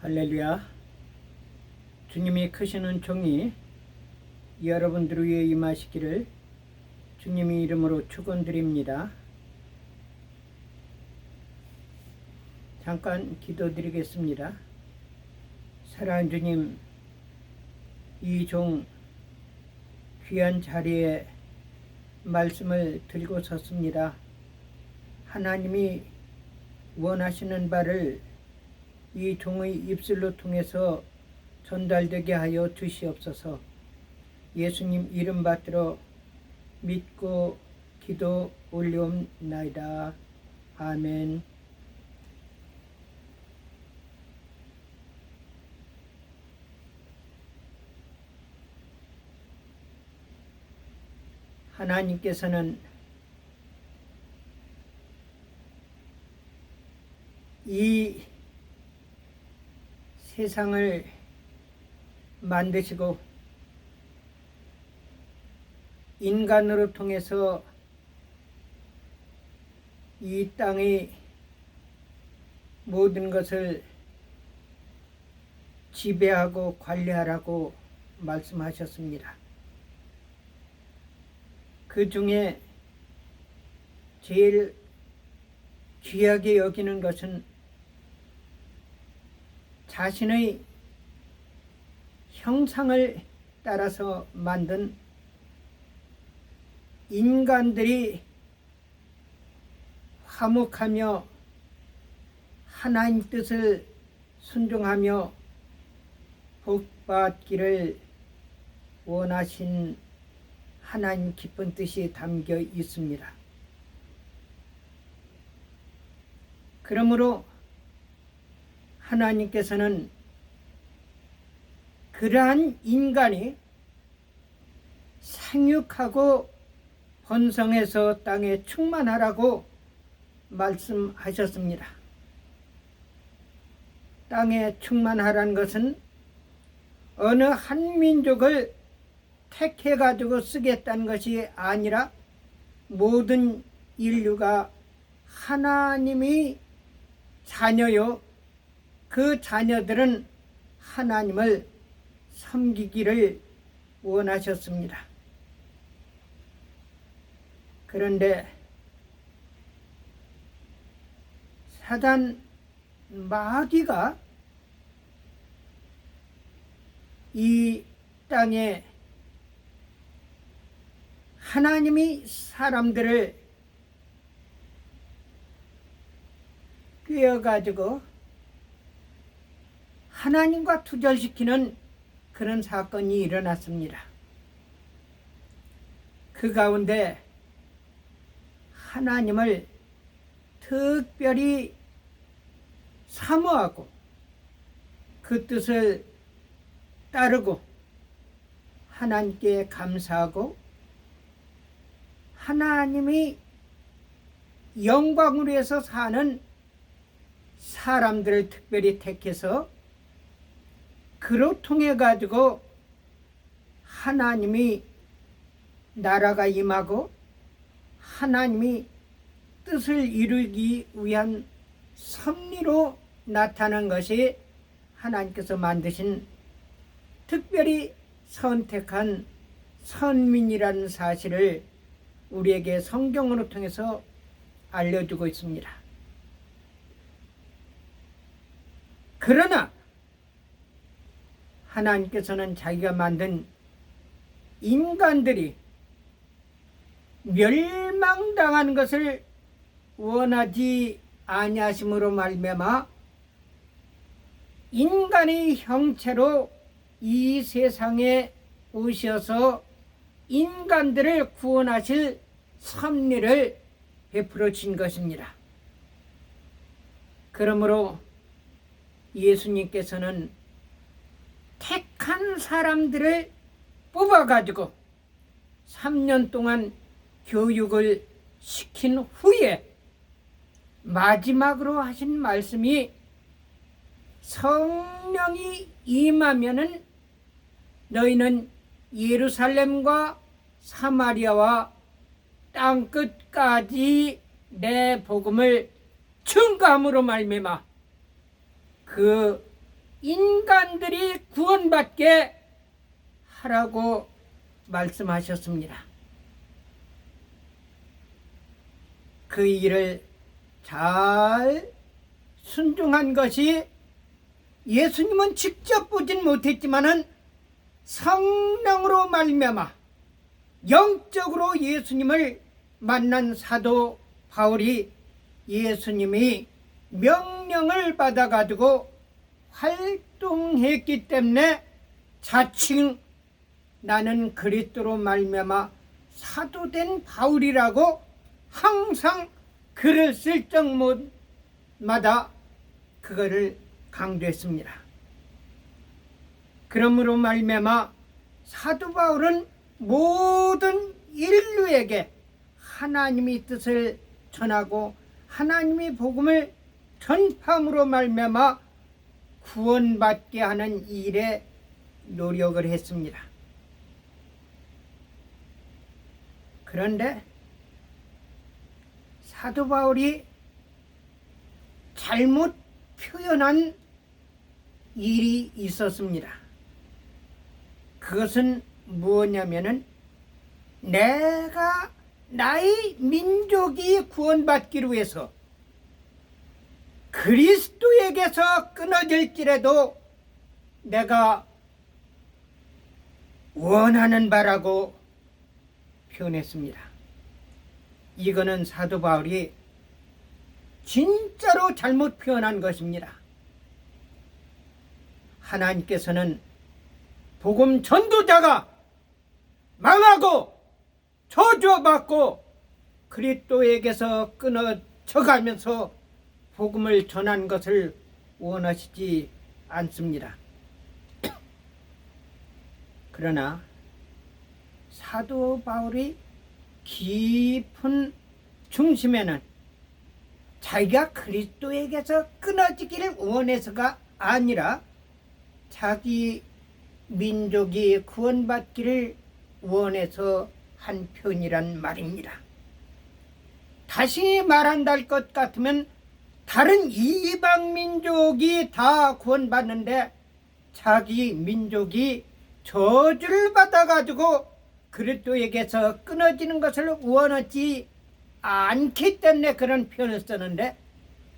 할렐루야. 주님이 크신 은총이 여러분들 위해 임하시기를 주님의 이름으로 축원드립니다. 잠깐 기도드리겠습니다. 사랑하는 주님, 이 종 귀한 자리에 말씀을 들고 섰습니다. 하나님이 원하시는 바를 이 종의 입술로 통해서 전달되게 하여 주시옵소서. 예수님 이름 받들어 믿고 기도 올리옵나이다. 아멘. 하나님께서는 이 세상을 만드시고 인간으로 통해서 이 땅의 모든 것을 지배하고 관리하라고 말씀하셨습니다. 그 중에 제일 귀하게 여기는 것은 자신의 형상을 따라서 만든 인간들이 화목하며 하나님 뜻을 순종하며 복받기를 원하신 하나님 깊은 뜻이 담겨 있습니다. 그러므로 하나님께서는 그러한 인간이 생육하고 번성해서 땅에 충만하라고 말씀하셨습니다. 땅에 충만하라는 것은 어느 한 민족을 택해 가지고 쓰겠다는 것이 아니라 모든 인류가 하나님의 자녀요, 그 자녀들은 하나님을 섬기기를 원하셨습니다. 그런데 사단 마귀가 이 땅에 하나님이 사람들을 꿰어가지고 하나님과 투절시키는 그런 사건이 일어났습니다. 그 가운데 하나님을 특별히 사모하고 그 뜻을 따르고 하나님께 감사하고 하나님이 영광을 위해서 사는 사람들을 특별히 택해서 그로 통해 가지고 하나님이 나라가 임하고 하나님이 뜻을 이루기 위한 섭리로 나타난 것이 하나님께서 만드신 특별히 선택한 선민이라는 사실을 우리에게 성경으로 통해서 알려주고 있습니다. 그러나 하나님께서는 자기가 만든 인간들이 멸망당하는 것을 원하지 아니하심으로 말미암아 인간의 형체로 이 세상에 오셔서 인간들을 구원하실 섭리를 베풀어 준 것입니다. 그러므로 예수님께서는 택한 사람들을 뽑아가지고 3년 동안 교육을 시킨 후에 마지막으로 하신 말씀이 성령이 임하면은 너희는 예루살렘과 사마리아와 땅끝까지 내 복음을 증거함으로 말미암아 그 인간들이 구원받게 하라고 말씀하셨습니다. 그 일을 잘 순종한 것이 예수님은 직접 보진 못했지만은 성령으로 말미암아 영적으로 예수님을 만난 사도 바울이 예수님이 명령을 받아가지고 활동했기 때문에 자칭 나는 그리스도로 말미암아 사도된 바울이라고 항상 글을 쓸 적마다 그거를 강조했습니다. 그러므로 말미암아 사도 바울은 모든 인류에게 하나님의 뜻을 전하고 하나님의 복음을 전파함으로 말미암아 구원받게 하는 일에 노력을 했습니다. 그런데 사도 바울이 잘못 표현한 일이 있었습니다. 그것은 무엇냐면은 내가 나의 민족이 구원받기를 위해서 그리스도에게서 끊어질지라도 내가 원하는 바라고 표현했습니다. 이거는 사도 바울이 진짜로 잘못 표현한 것입니다. 하나님께서는 복음 전도자가 망하고 저주받고 그리스도에게서 끊어져가면서 복음을 전한 것을 원하시지 않습니다. 그러나 사도 바울이 깊은 중심에는 자기가 그리스도에게서 끊어지기를 원해서가 아니라 자기 민족이 구원받기를 원해서 한 표현이란 말입니다. 다시 말한다 할 것 같으면 다른 이방 민족이 다 구원받는데 자기 민족이 저주를 받아가지고 그리스도에게서 끊어지는 것을 원하지 않기 때문에 그런 표현을 쓰는데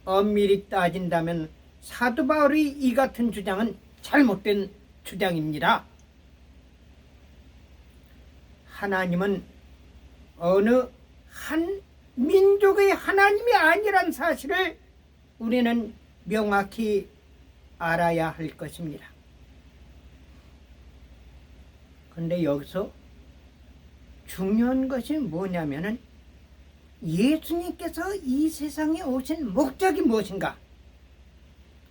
엄밀히 따진다면 사도 바울의 이 같은 주장은 잘못된 주장입니다. 하나님은 어느 한 민족의 하나님이 아니란 사실을 우리는 명확히 알아야 할 것입니다. 그런데 여기서 중요한 것이 뭐냐면은 예수님께서 이 세상에 오신 목적이 무엇인가?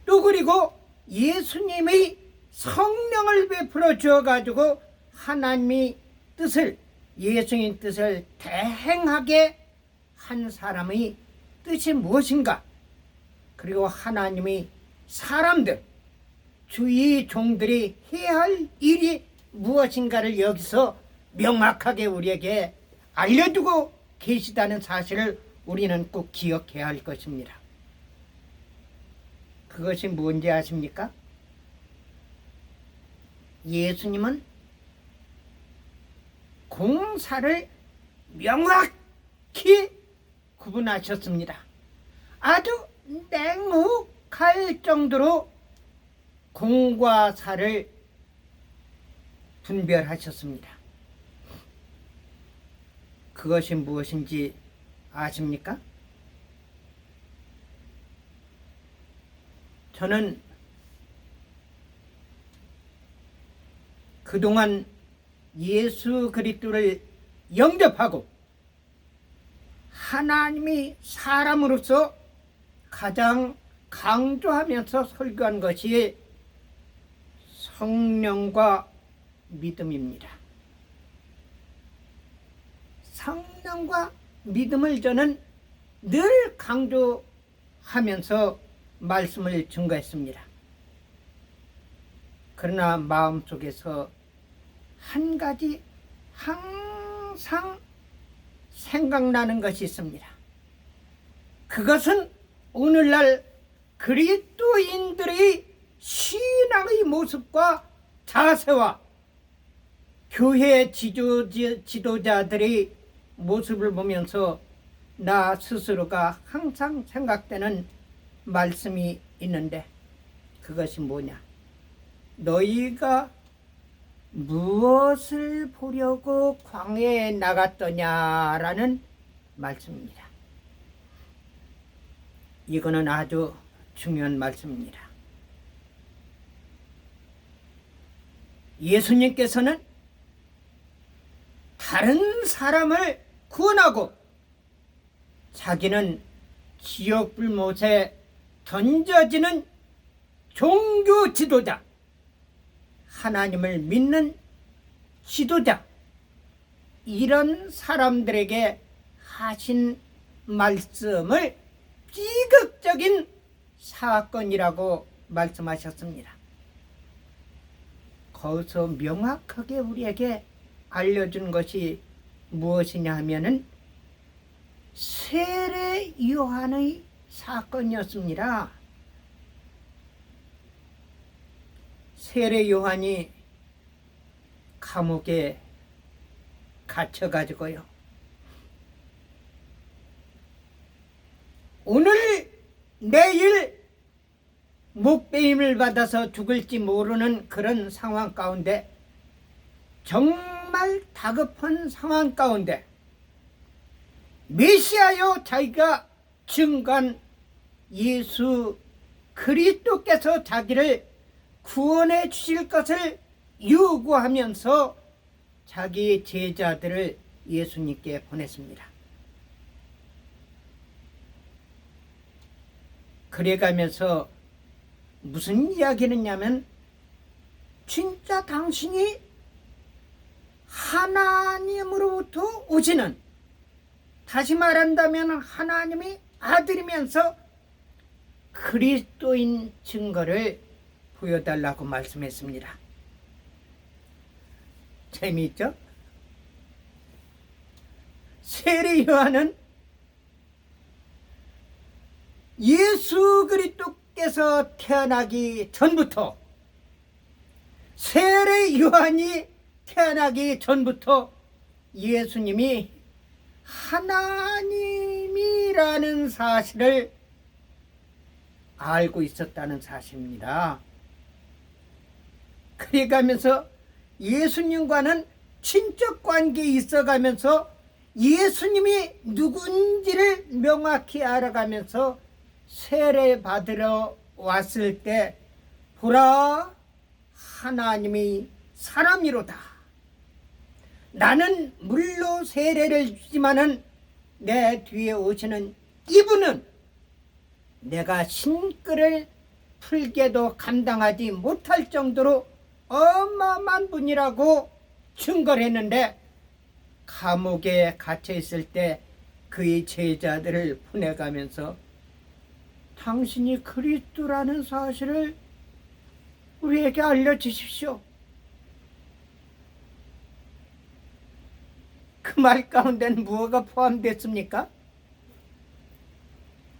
또 그리고 예수님의 성령을 베풀어 주어가지고 하나님의 뜻을, 예수님 뜻을 대행하게 한 사람의 뜻이 무엇인가? 그리고 하나님의 사람들, 주의 종들이 해야 할 일이 무엇인가를 여기서 명확하게 우리에게 알려주고 계시다는 사실을 우리는 꼭 기억해야 할 것입니다. 그것이 뭔지 아십니까? 예수님은 공사를 명확히 구분하셨습니다. 아주 냉혹할 정도로 공과 사를 분별하셨습니다. 그것이 무엇인지 아십니까? 저는 그동안 예수 그리스도를 영접하고 하나님이 사람으로서 가장 강조하면서 설교한 것이 성령과 믿음입니다. 성령과 믿음을 저는 늘 강조하면서 말씀을 증거했습니다. 그러나 마음속에서 한 가지 항상 생각나는 것이 있습니다. 그것은 오늘날 그리스도인들의 신앙의 모습과 자세와 교회 지도자들의 모습을 보면서 나 스스로가 항상 생각되는 말씀이 있는데, 그것이 뭐냐? 너희가 무엇을 보려고 광야에 나갔더냐라는 말씀입니다. 이거는 아주 중요한 말씀입니다. 예수님께서는 다른 사람을 구원하고 자기는 지옥불못에 던져지는 종교 지도자, 하나님을 믿는 지도자, 이런 사람들에게 하신 말씀을 비극적인 사건이라고 말씀하셨습니다. 거기서 명확하게 우리에게 알려준 것이 무엇이냐 하면은 세례 요한의 사건이었습니다. 세례 요한이 감옥에 갇혀가지고요, 오늘 내일 목배임을 받아서 죽을지 모르는 그런 상황 가운데, 정말 다급한 상황 가운데 메시아요 자기가 증거한 예수 그리스도께서 자기를 구원해 주실 것을 요구하면서 자기 제자들을 예수님께 보냈습니다. 그래가면서 무슨 이야기를 했냐면, 진짜 당신이 하나님으로부터 오시는, 다시 말한다면 하나님의 아들이면서 그리스도인 증거를 보여달라고 말씀했습니다. 재미있죠? 세례 요한은 예수 그리스도께서 태어나기 전부터, 세례 요한이 태어나기 전부터 예수님이 하나님이라는 사실을 알고 있었다는 사실입니다. 그래가면서 예수님과는 친척 관계에 있어가면서 예수님이 누군지를 명확히 알아가면서 세례 받으러 왔을 때, 보라, 하나님이 사람이로다. 나는 물로 세례를 주지만은 내 뒤에 오시는 이분은 내가 신끌을 풀게도 감당하지 못할 정도로 어마어마한 분이라고 증거를 했는데, 감옥에 갇혀 있을 때 그의 제자들을 보내가면서 당신이 그리스도라는 사실을 우리에게 알려주십시오. 그 말 가운데는 무엇가 포함됐습니까?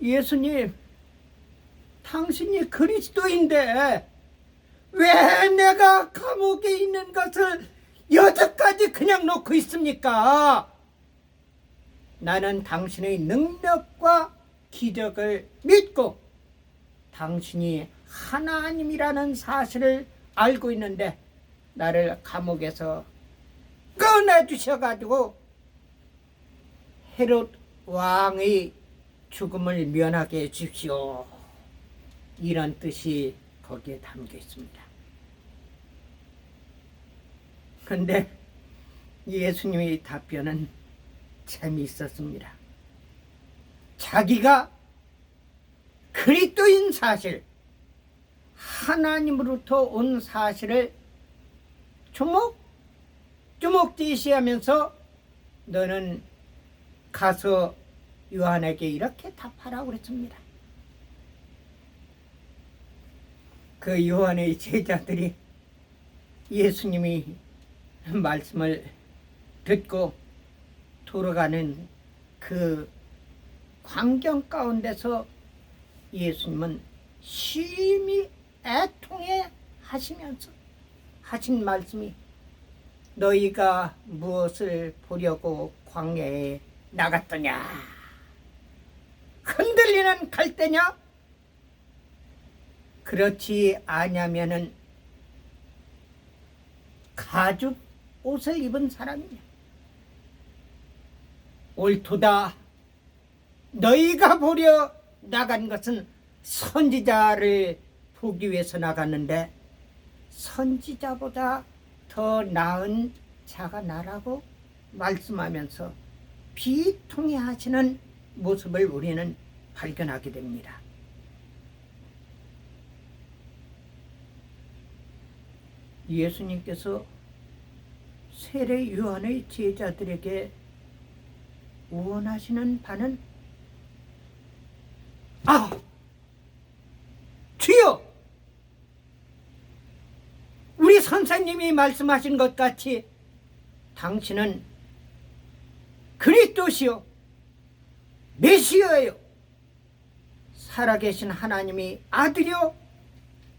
예수님, 당신이 그리스도인데 왜 내가 감옥에 있는 것을 여태까지 그냥 놓고 있습니까? 나는 당신의 능력과 기적을 믿고 당신이 하나님이라는 사실을 알고 있는데 나를 감옥에서 꺼내주셔가지고 헤롯 왕의 죽음을 면하게 해주십시오. 이런 뜻이 거기에 담겨 있습니다. 그런데 예수님의 답변은 재미있었습니다. 자기가 그리스도인 사실, 하나님으로부터 온 사실을 조목조목 제시하면서 너는 가서 요한에게 이렇게 답하라고 그랬습니다. 그 요한의 제자들이 예수님이 말씀을 듣고 돌아가는 그 광경 가운데서 예수님은 심히 애통해 하시면서 하신 말씀이 너희가 무엇을 보려고 광야에 나갔더냐? 흔들리는 갈대냐? 그렇지 아니하면은 가죽 옷을 입은 사람이냐? 옳도다. 너희가 보려 나간 것은 선지자를 보기 위해서 나갔는데 선지자보다 더 나은 자가 나라고 말씀하면서 비통해 하시는 모습을 우리는 발견하게 됩니다. 예수님께서 세례 요한의 제자들에게 원하시는 바는 주여, 우리 선생님이 말씀하신 것 같이 당신은 그리스도시요 메시아요 살아계신 하나님의 아들이요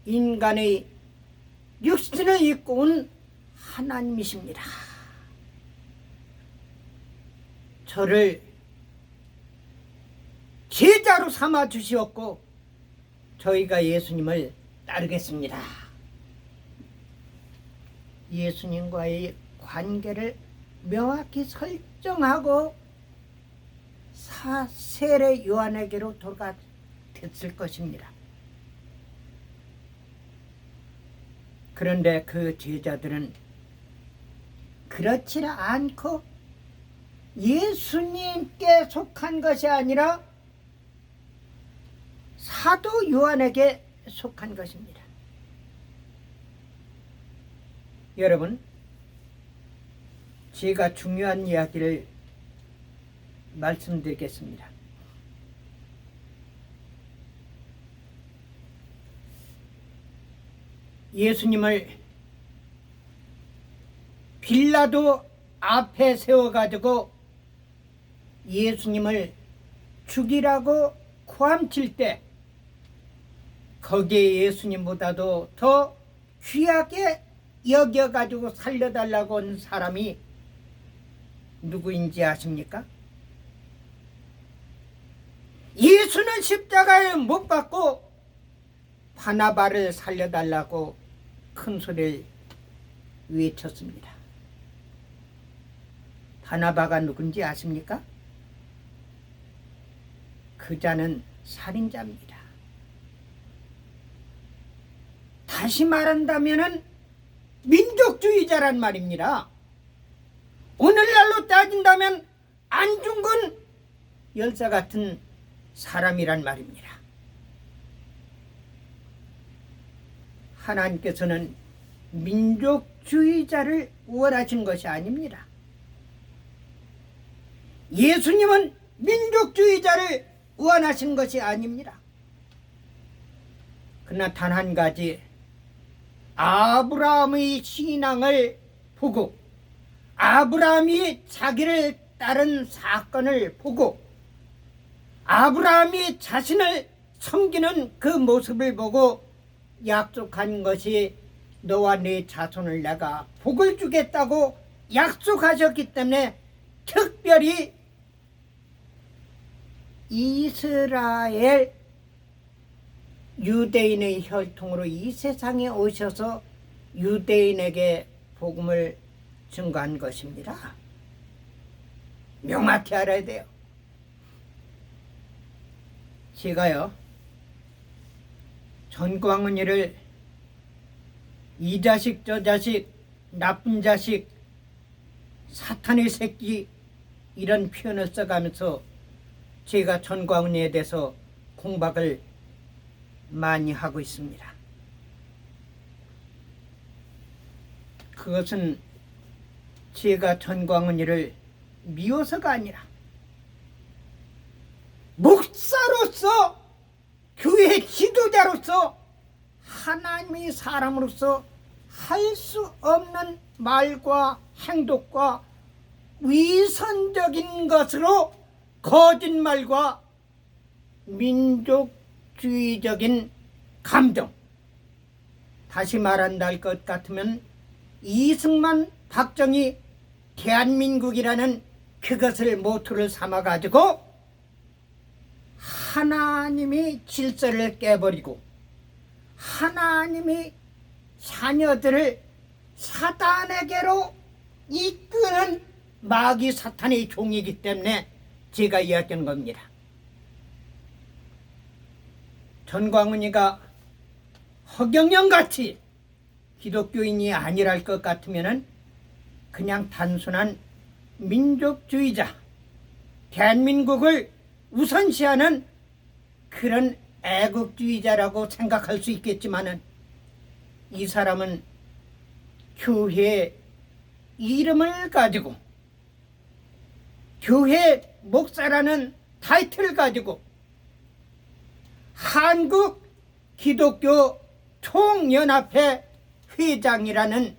인간의 육신을 입고 온 하나님이십니다. 저를 제자로 삼아 주시었고 저희가 예수님을 따르겠습니다. 예수님과의 관계를 명확히 설정하고 세례 요한에게로 돌아갔을 것입니다. 그런데 그 제자들은 그렇지 않고 예수님께 속한 것이 아니라 사도 요한에게 속한 것입니다. 여러분, 제가 중요한 이야기를 말씀드리겠습니다. 예수님을 빌라도 앞에 세워가지고 예수님을 죽이라고 고함칠 때 거기에 예수님보다도 더 귀하게 여겨가지고 살려달라고 한 사람이 누구인지 아십니까? 예수는 십자가에 못 박고 바나바를 살려달라고 큰 소리를 외쳤습니다. 바나바가 누군지 아십니까? 그 자는 살인자입니다. 다시 말한다면 민족주의자란 말입니다. 오늘날로 따진다면 안중근 열사 같은 사람이란 말입니다. 하나님께서는 민족주의자를 원하신 것이 아닙니다. 예수님은 민족주의자를 원하신 것이 아닙니다. 그러나 단 한 가지, 아브라함의 신앙을 보고 아브라함이 자기를 따른 사건을 보고 아브라함이 자신을 섬기는 그 모습을 보고 약속한 것이 너와 네 자손을 내가 복을 주겠다고 약속하셨기 때문에 특별히 이스라엘 유대인의 혈통으로 이 세상에 오셔서 유대인에게 복음을 증거한 것입니다. 명확히 알아야 돼요. 제가요, 전광훈이를 이 자식 저 자식 나쁜 자식 사탄의 새끼 이런 표현을 써가면서 제가 전광훈이에 대해서 공박을 많이 하고 있습니다. 그것은 제가 전광훈이를 미워서가 아니라 목사로서 교회 지도자로서 하나님의 사람으로서 할 수 없는 말과 행동과 위선적인 것으로 거짓말과 민족주의적인 감정 다시 말한다 할 것 같으면 이승만, 박정희, 대한민국이라는 그것을 모토를 삼아가지고 하나님이 질서를 깨버리고 하나님이 자녀들을 사단에게로 이끄는 마귀 사탄의 종이기 때문에 제가 이야기하는 겁니다. 전광훈이가 허경영같이 기독교인이 아니랄 것 같으면 그냥 단순한 민족주의자, 대한민국을 우선시하는 그런 애국주의자라고 생각할 수 있겠지만은 이 사람은 교회 이름을 가지고 교회 목사라는 타이틀을 가지고 한국 기독교 총연합회 회장이라는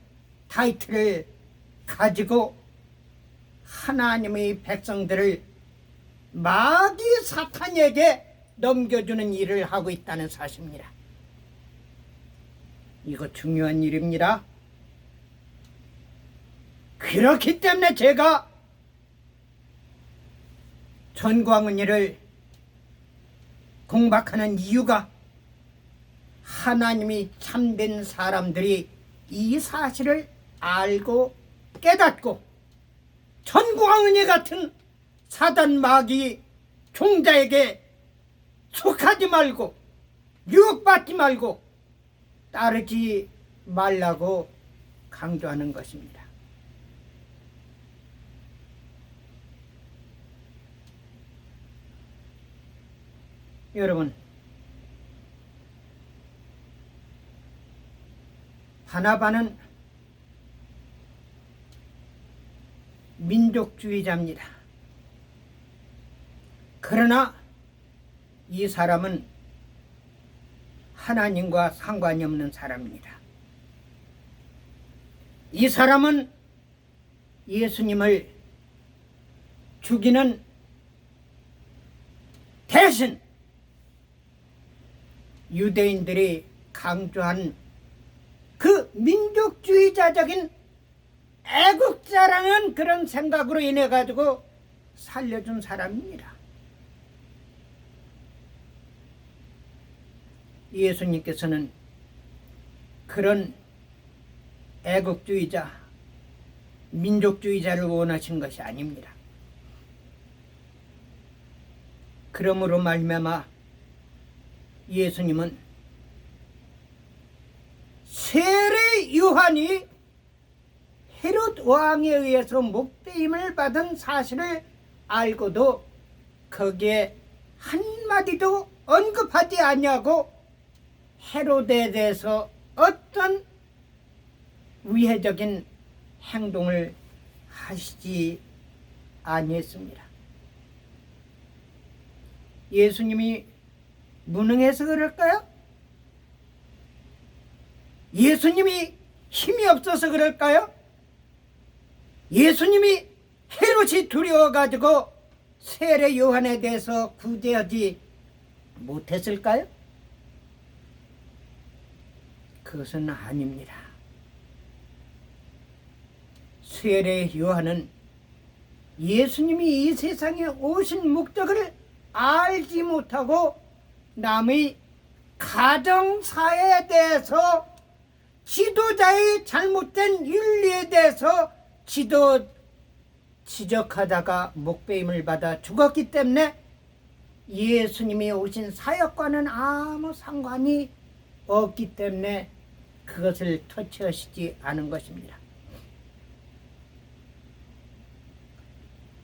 타이틀을 가지고 하나님의 백성들을 마귀 사탄에게 넘겨주는 일을 하고 있다는 사실입니다. 이거 중요한 일입니다. 그렇기 때문에 제가 전광훈이를 공박하는 이유가 하나님이 참된 사람들이 이 사실을 알고 깨닫고 전광훈이 같은 사단 마귀 종자에게 속하지 말고 유혹받지 말고 따르지 말라고 강조하는 것입니다. 여러분, 바나바는 민족주의자입니다. 그러나 이 사람은 하나님과 상관이 없는 사람입니다. 이 사람은 예수님을 죽이는 대신 유대인들이 강조한 그 민족주의자적인 애국자라는 그런 생각으로 인해 가지고 살려준 사람입니다. 예수님께서는 그런 애국주의자, 민족주의자를 원하신 것이 아닙니다. 그러므로 말미암아 예수님은 세례 요한이 헤롯 왕에 의해서 목배임을 받은 사실을 알고도 거기에 한마디도 언급하지 아니하고 헤롯에 대해서 어떤 위해적인 행동을 하시지 아니했습니다. 예수님이 무능해서 그럴까요? 예수님이 힘이 없어서 그럴까요? 예수님이 헤롯이 두려워가지고 세례 요한에 대해서 구제하지 못했을까요? 그것은 아닙니다. 세례 요한은 예수님이 이 세상에 오신 목적을 알지 못하고 남의 가정사에 대해서 지도자의 잘못된 윤리에 대해서 지적하다가 목배임을 받아 죽었기 때문에 예수님이 오신 사역과는 아무 상관이 없기 때문에 그것을 터치하시지 않은 것입니다.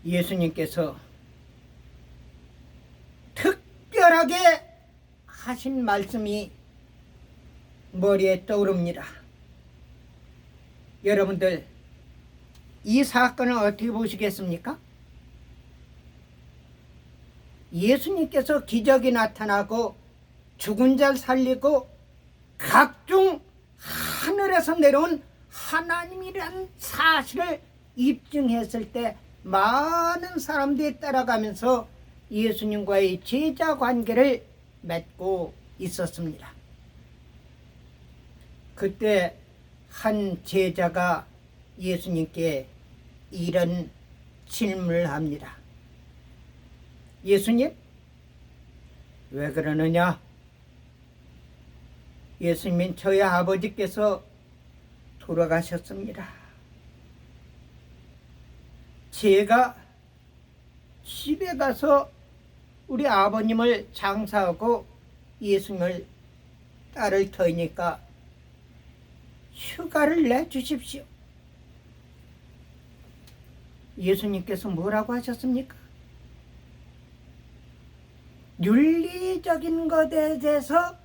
예수님께서 특별하게 하신 말씀이 머리에 떠오릅니다. 여러분들 이 사건을 어떻게 보시겠습니까? 예수님께서 기적이 나타나고 죽은 자를 살리고 각종 하늘에서 내려온 하나님이라는 사실을 입증했을 때 많은 사람들이 따라가면서 예수님과의 제자 관계를 맺고 있었습니다. 그때 한 제자가 예수님께 이런 질문을 합니다. 예수님, 왜 그러느냐? 예수님은 저희 아버지께서 돌아가셨습니다. 제가 집에 가서 우리 아버님을 장사하고 예수님을 따를 터이니까 휴가를 내주십시오. 예수님께서 뭐라고 하셨습니까? 윤리적인 것에 대해서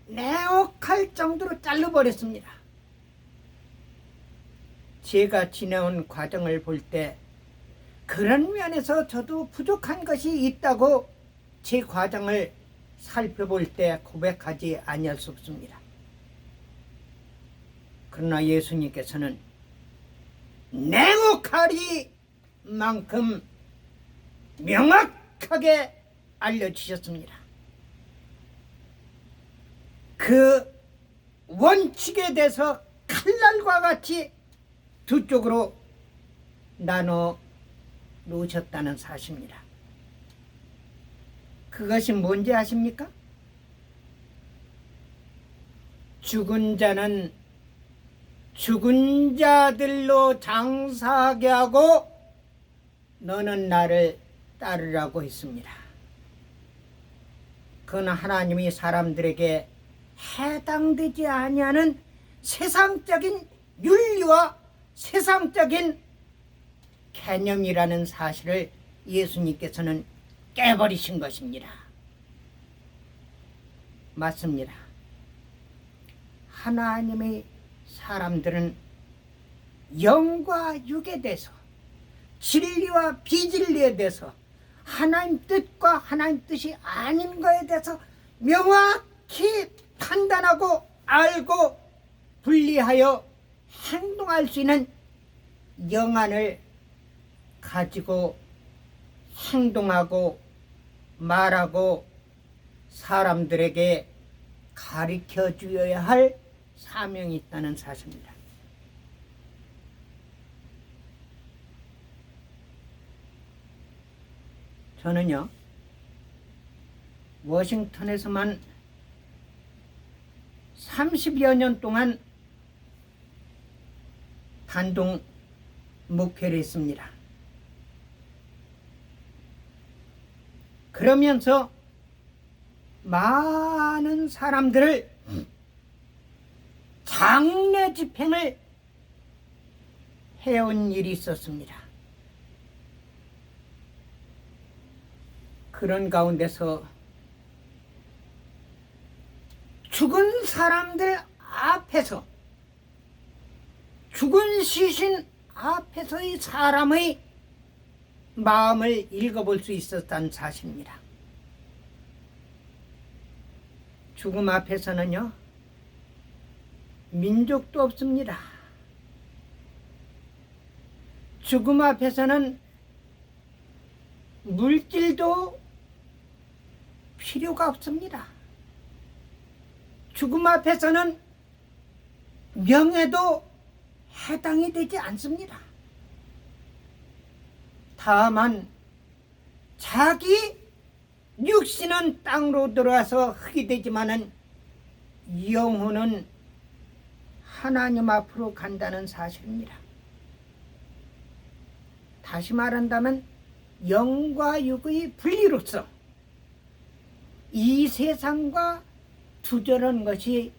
내혹할 정도로 잘라버렸습니다. 제가 지내온 과정을 볼 때 그런 면에서 저도 부족한 것이 있다고 제 과정을 살펴볼 때 고백하지 아니할 수 없습니다. 그러나 예수님께서는 냉혹하리 만큼 명확하게 알려주셨습니다. 그 원칙에 대해서 칼날과 같이 두 쪽으로 나눠 놓으셨다는 사실입니다. 그것이 뭔지 아십니까? 죽은 자는 죽은 자들로 장사하게 하고 너는 나를 따르라고 했습니다. 그건 하나님이 사람들에게 해당되지 아니하는 세상적인 윤리와 세상적인 개념이라는 사실을 예수님께서는 깨버리신 것입니다. 맞습니다. 하나님의 사람들은 영과 육에 대해서 진리와 비진리에 대해서 하나님 뜻과 하나님 뜻이 아닌 것에 대해서 명확히 판단하고 알고 분리하여 행동할 수 있는 영안을 가지고 행동하고 말하고 사람들에게 가르쳐 주어야 할 사명이 있다는 사실입니다. 저는요, 워싱턴에서만 30여 년 동안 단독 목회를 했습니다. 그러면서 많은 사람들을 장례 집행을 해온 일이 있었습니다. 그런 가운데서 죽은 사람들 앞에서 죽은 시신 앞에서의 사람의 마음을 읽어볼 수 있었다는 사실입니다. 죽음 앞에서는요, 민족도 없습니다. 죽음 앞에서는 물질도 필요가 없습니다. 죽음 앞에서는 명예도 해당이 되지 않습니다. 다만 자기 육신은 땅으로 들어와서 흙이 되지만은 영혼은 하나님 앞으로 간다는 사실입니다. 다시 말한다면 영과 육의 분리로서 이 세상과 두절한 것이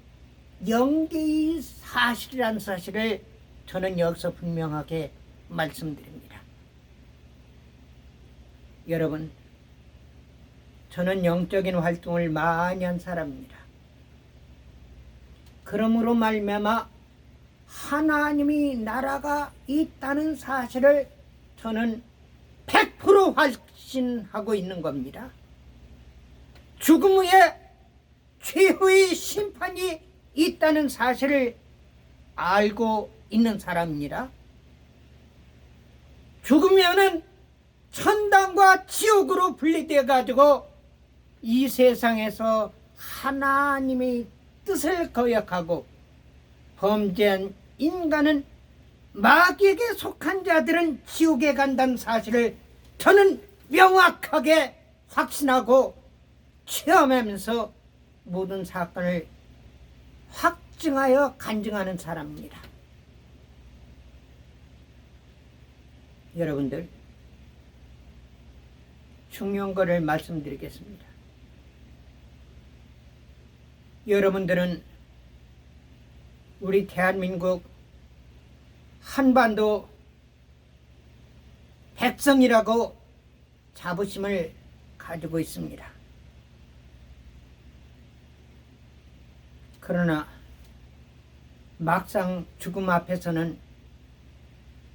영계의 사실이라는 사실을 저는 여기서 분명하게 말씀드립니다. 여러분, 저는 영적인 활동을 많이 한 사람입니다. 그러므로 말미암아 하나님의 나라가 있다는 사실을 저는 100% 확신하고 있는 겁니다. 죽음 후에 최후의 심판이 있다는 사실을 알고 있는 사람입니다. 죽으면은 천당과 지옥으로 분리되어 가지고 이 세상에서 하나님의 뜻을 거역하고 범죄한 인간은 마귀에게 속한 자들은 지옥에 간다는 사실을 저는 명확하게 확신하고 체험하면서 모든 사건을 확증하여 간증하는 사람입니다. 여러분들, 중요한 것을 말씀드리겠습니다. 여러분들은 우리 대한민국 한반도 백성이라고 자부심을 가지고 있습니다. 그러나 막상 죽음 앞에서는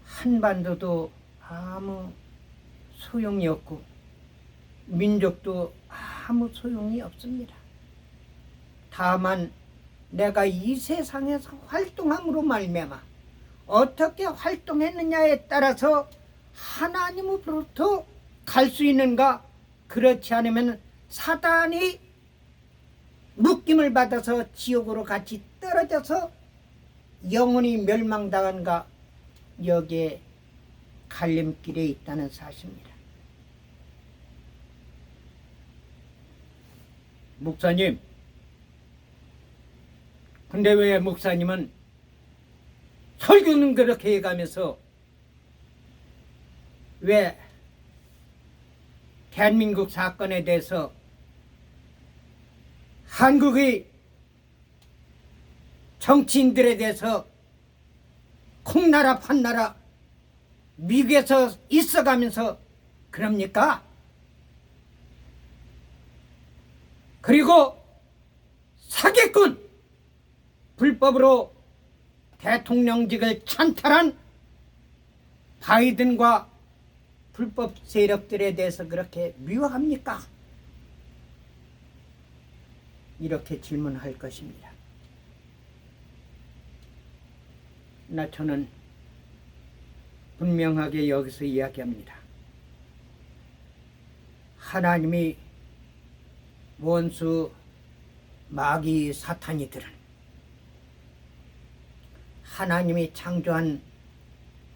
한반도도 아무 소용이 없고 민족도 아무 소용이 없습니다. 다만 내가 이 세상에서 활동함으로 말미암아 어떻게 활동했느냐에 따라서 하나님으로부터 갈 수 있는가, 그렇지 않으면 사단이 묶임을 받아서 지옥으로 같이 떨어져서 영원히 멸망당한가, 여기에 갈림길에 있다는 사실입니다. 목사님, 근데 왜 목사님은 설교는 그렇게 해가면서 왜 대한민국 사건에 대해서 한국의 정치인들에 대해서 콩나라 판나라 미국에서 있어가면서 그럽니까? 그리고 사기꾼, 불법으로 대통령직을 찬탈한 바이든과 불법 세력들에 대해서 그렇게 미워합니까? 이렇게 질문할 것입니다. 저는 분명하게 여기서 이야기합니다. 하나님이 원수 마귀 사탄이들은 하나님이 창조한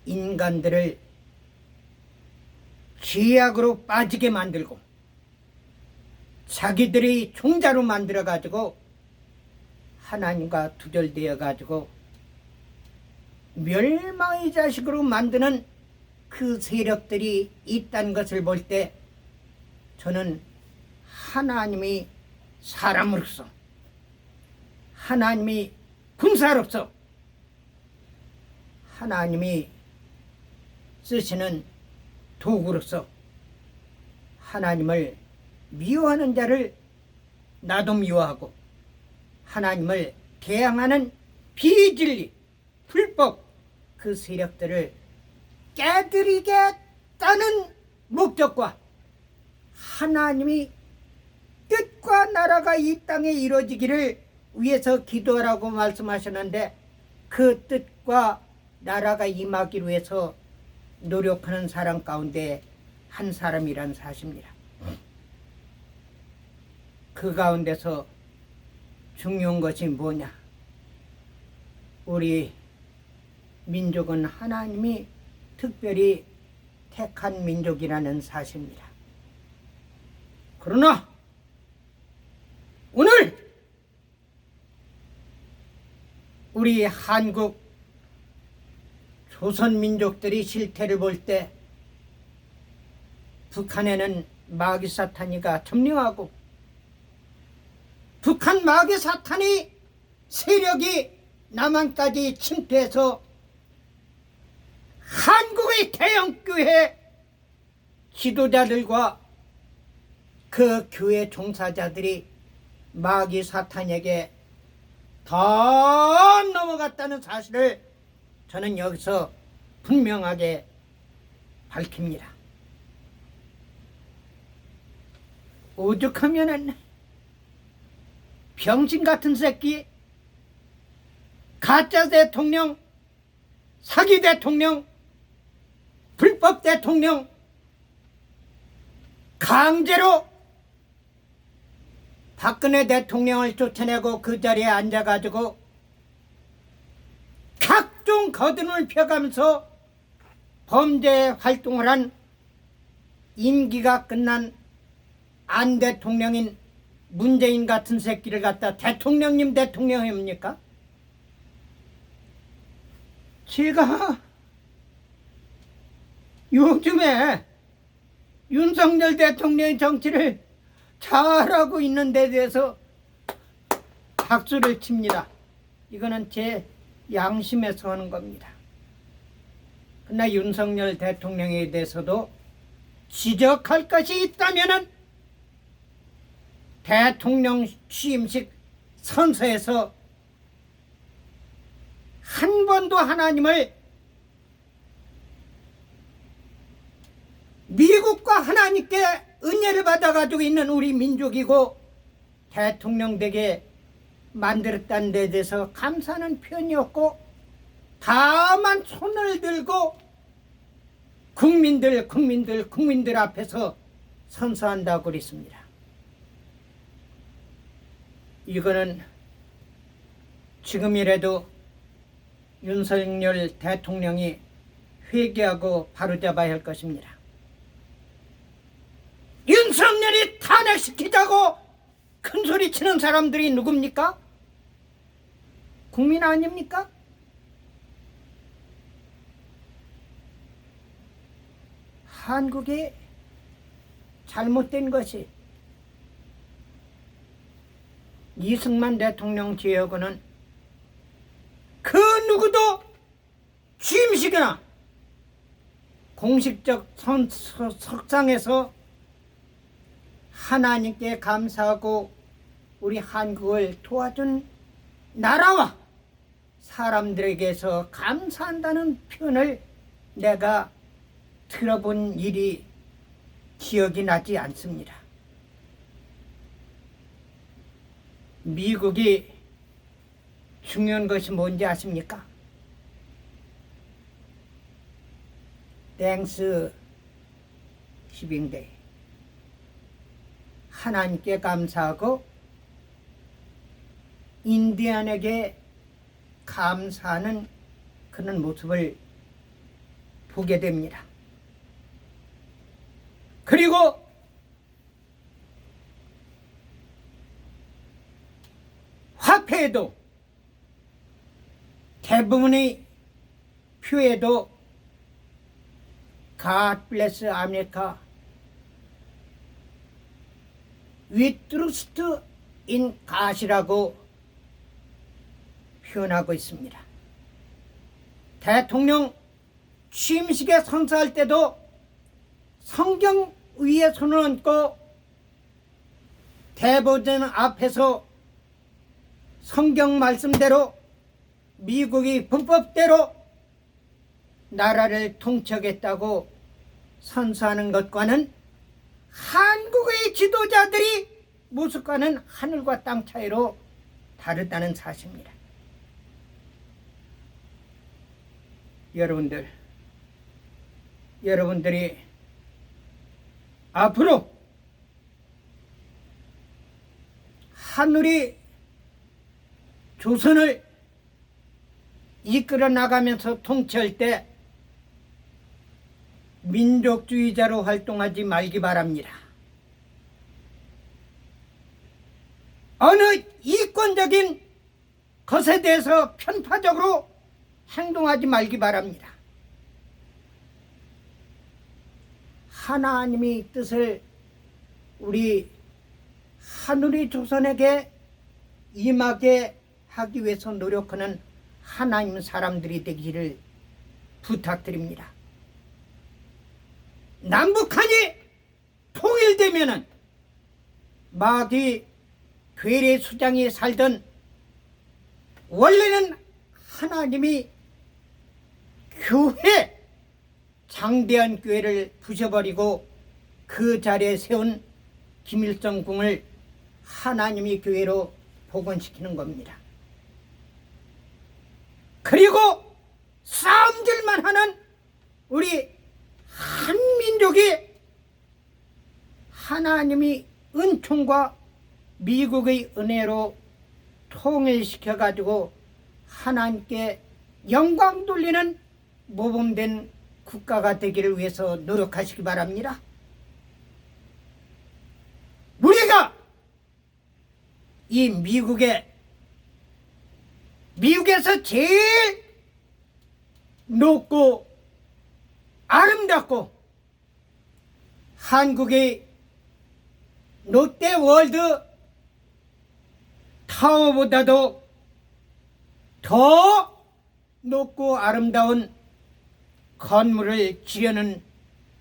인간들을 죄악으로 빠지게 만들고 자기들이 종자로 만들어 가지고 하나님과 두절되어 가지고 멸망의 자식으로 만드는 그 세력들이 있다는 것을 볼 때 저는 하나님이 사람으로서, 하나님이 군사로서, 하나님이 쓰시는 도구로서 하나님을 미워하는 자를 나도 미워하고 하나님을 대항하는 비진리, 불법 그 세력들을 깨뜨리겠다는 목적과 하나님이 뜻과 나라가 이 땅에 이루어지기를 위해서 기도하라고 말씀하셨는데 그 뜻과 나라가 임하기 위해서 노력하는 사람 가운데 한 사람이란 사실입니다. 그 가운데서 중요한 것이 뭐냐? 우리 민족은 하나님이 특별히 택한 민족이라는 사실입니다. 그러나 오늘 우리 한국 조선민족들이 실태를 볼 때 북한에는 마귀 사탄이가 점령하고 북한 마귀 사탄이 세력이 남한까지 침투해서 한국의 대형교회 지도자들과 그 교회 종사자들이 마귀 사탄에게 다 넘어갔다는 사실을 저는 여기서 분명하게 밝힙니다. 오죽하면은 병신 같은 새끼, 가짜 대통령, 사기 대통령, 불법 대통령 강제로 박근혜 대통령을 쫓아내고 그 자리에 앉아가지고 거듭을 펴가면서 범죄 활동을 한 임기가 끝난 안 대통령인 문재인 같은 새끼를 갖다 대통령님 대통령입니까? 제가 요즘에 윤석열 대통령의 정치를 잘하고 있는 데 대해서 박수를 칩니다. 이거는 제 양심에서 하는 겁니다. 그러나 윤석열 대통령에 대해서도 지적할 것이 있다면은 대통령 취임식 선서에서 한 번도 하나님을 미국과 하나님께 은혜를 받아가지고 있는 우리 민족이고 대통령 되게 만들었다는 데 대해서 감사하는 편이었고, 다만 손을 들고 국민들 앞에서 선서한다고 그랬습니다. 이거는 지금이라도 윤석열 대통령이 회개하고 바로잡아야 할 것입니다. 윤석열이 탄핵시키자고 큰소리 치는 사람들이 누굽니까? 국민 아닙니까? 한국이 잘못된 것이 이승만 대통령 제하고는 그 누구도 취임식이나 공식적 석상에서 하나님께 감사하고 우리 한국을 도와준 나라와 사람들에게서 감사한다는 표현을 내가 들어본 일이 기억이 나지 않습니다. 미국이 중요한 것이 뭔지 아십니까? 땡스 기빙데이, 하나님께 감사하고 인디안에게 감사하는 그런 모습을 보게 됩니다. 그리고 화폐에도 대부분의 표에도 God bless America, We trust in God이라고 표현하고 있습니다. 대통령 취임식에 선서할 때도 성경 위에 손을 얹고 대보전 앞에서 성경 말씀대로 미국이 불법대로 나라를 통치하겠다고 선서하는 것과는 한국의 지도자들이 모습과는 하늘과 땅 차이로 다르다는 사실입니다. 여러분들이 앞으로 하늘이 조선을 이끌어 나가면서 통치할 때 민족주의자로 활동하지 말기 바랍니다. 어느 이권적인 것에 대해서 편파적으로 행동하지 말기 바랍니다. 하나님의 뜻을 우리 하늘의 조선에게 임하게 하기 위해서 노력하는 하나님 사람들이 되기를 부탁드립니다. 남북한이 통일되면은 마귀 괴뢰 수장이 살던 원래는 하나님이 교회, 장대한 교회를 부셔버리고 그 자리에 세운 김일성 궁을 하나님이 교회로 복원시키는 겁니다. 그리고 싸움질만 하는 우리 한민족이 하나님이 은총과 미국의 은혜로 통일시켜가지고 하나님께 영광 돌리는 모범된 국가가 되기를 위해서 노력하시기 바랍니다. 우리가 이 미국에서 제일 높고 아름답고 한국의 롯데월드 타워보다도 더 높고 아름다운 건물을 지려는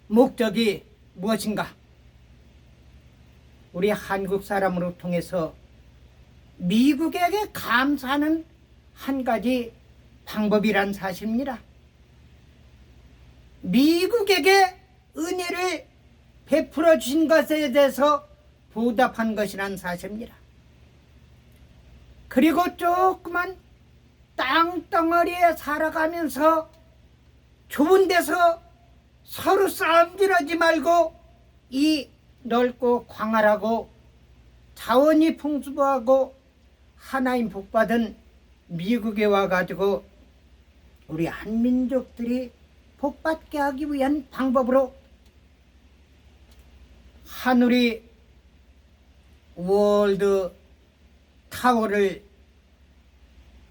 목적이 무엇인가? 우리 한국 사람으로 통해서 미국에게 감사하는 한 가지 방법이란 사실입니다. 미국에게 은혜를 베풀어 주신 것에 대해서 보답한 것이란 사실입니다. 그리고 조그만 땅덩어리에 살아가면서 좁은 데서 서로 싸움질하지 말고 이 넓고 광활하고 자원이 풍부하고 하나님 복받은 미국에 와가지고 우리 한민족들이 복받게 하기 위한 방법으로 하늘이 월드 타워를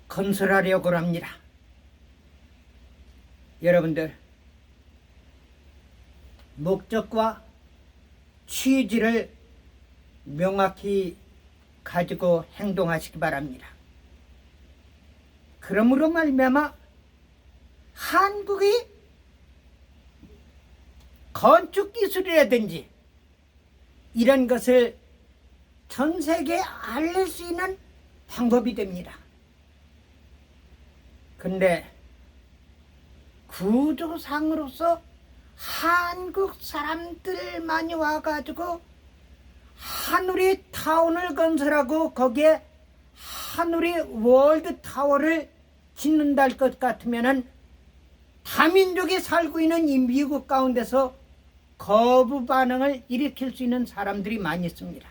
건설하려고 합니다. 여러분들 목적과 취지를 명확히 가지고 행동하시기 바랍니다. 그러므로 말미암아 한국의 건축 기술이라든지 이런 것을 전 세계에 알릴 수 있는 방법이 됩니다. 근데 구조상으로서 한국 사람들만이 와가지고 하늘이 타운을 건설하고 거기에 하늘이 월드 타워를 짓는다 할 것 같으면은 다민족이 살고 있는 이 미국 가운데서 거부 반응을 일으킬 수 있는 사람들이 많이 있습니다.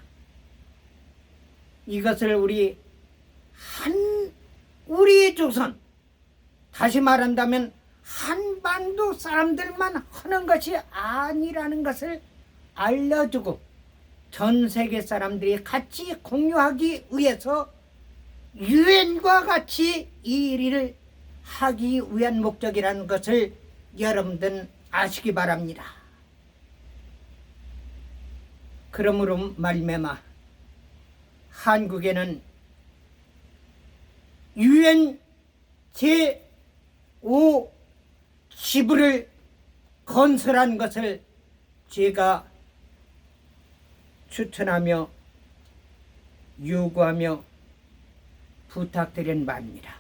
이것을 우리 조선, 다시 말한다면 한반도 사람들만 하는 것이 아니라는 것을 알려주고 전 세계 사람들이 같이 공유하기 위해서 유엔과 같이 이 일을 하기 위한 목적이라는 것을 여러분들 아시기 바랍니다. 그러므로 말미암아 한국에는 유엔 제5 지부를 건설한 것을 제가 추천하며 요구하며 부탁드린 바입니다.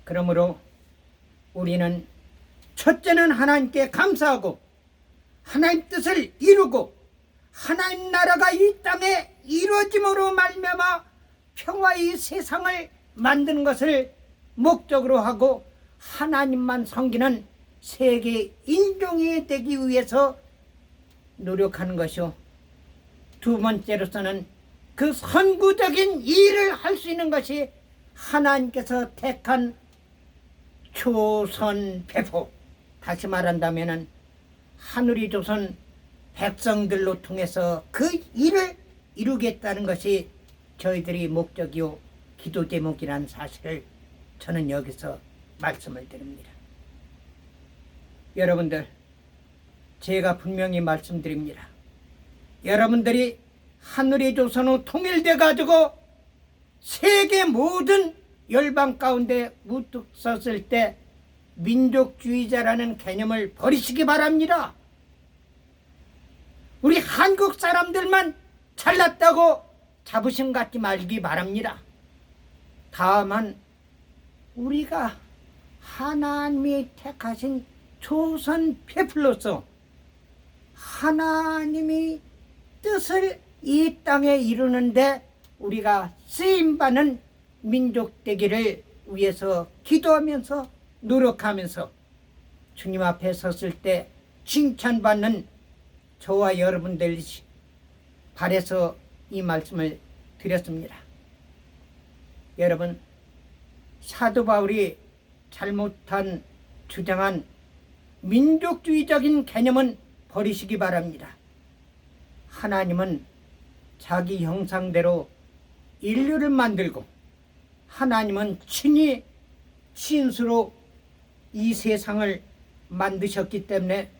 그러므로 우리는 첫째는 하나님께 감사하고 하나님 뜻을 이루고 하나님 나라가 이 땅에 이루어짐으로 말미암아 평화의 세상을 만드는 것을 목적으로 하고 하나님만 섬기는 세계 인종이 되기 위해서 노력하는 것이요, 두 번째로서는 그 선구적인 일을 할 수 있는 것이 하나님께서 택한 조선 배포, 다시 말한다면 하늘이 조선 백성들로 통해서 그 일을 이루겠다는 것이 저희들이 목적이요 기도 제목이라는 사실을 저는 여기서 말씀을 드립니다. 여러분들, 제가 분명히 말씀드립니다. 여러분들이 하늘의 조선으로 통일돼 가지고 세계 모든 열방 가운데 우뚝 섰을 때 민족주의자라는 개념을 버리시기 바랍니다. 우리 한국 사람들만 잘났다고 자부심 갖지 말기 바랍니다. 다만 우리가 하나님이 택하신 조선 페플로서 하나님이 뜻을 이 땅에 이루는데 우리가 쓰임받는 민족 되기를 위해서 기도하면서 노력하면서 주님 앞에 섰을 때 칭찬받는 저와 여러분들 바라서 이 말씀을 드렸습니다. 여러분, 사도 바울이 잘못한 주장한 민족주의적인 개념은 버리시기 바랍니다. 하나님은 자기 형상대로 인류를 만들고 하나님은 친히 신수로 이 세상을 만드셨기 때문에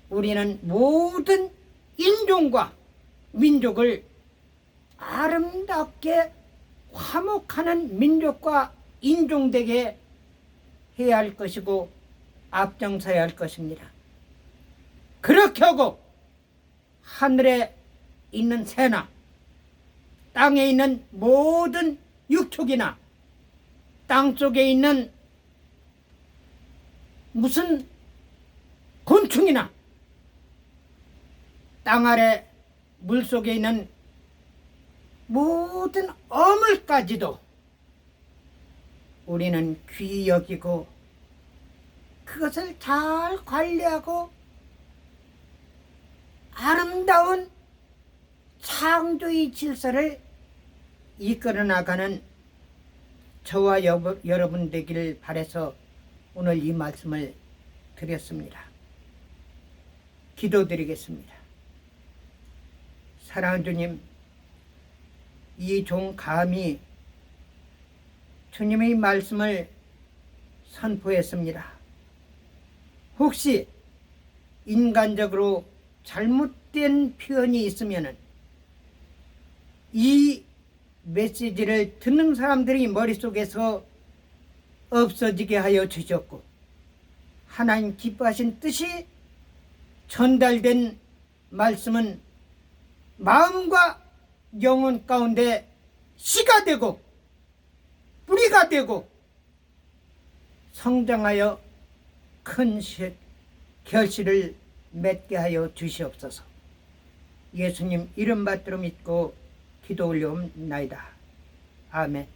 우리는 모든 인종과 민족을 아름답게 화목하는 민족과 인종되게 해야 할 것이고 앞장서야 할 것입니다. 그렇게 하고 하늘에 있는 새나 땅에 있는 모든 육축이나 땅속에 있는 무슨 곤충이나 땅 아래 물속에 있는 모든 어물까지도 우리는 귀히 여기고 그것을 잘 관리하고 아름다운 창조의 질서를 이끌어 나가는 저와 여러분 되기를 바라서 오늘 이 말씀을 드렸습니다. 기도드리겠습니다. 사랑하는 주님, 이 종 감히 주님의 말씀을 선포했습니다. 혹시 인간적으로 잘못된 표현이 있으면 이 메시지를 듣는 사람들이 머릿속에서 없어지게 하여 주셨고 하나님 기뻐하신 뜻이 전달된 말씀은 마음과 영혼 가운데 씨가 되고 뿌리가 되고 성장하여 큰 결실을 맺게 하여 주시옵소서. 예수님 이름 받들어 믿고 기도 올려옵나이다. 아멘.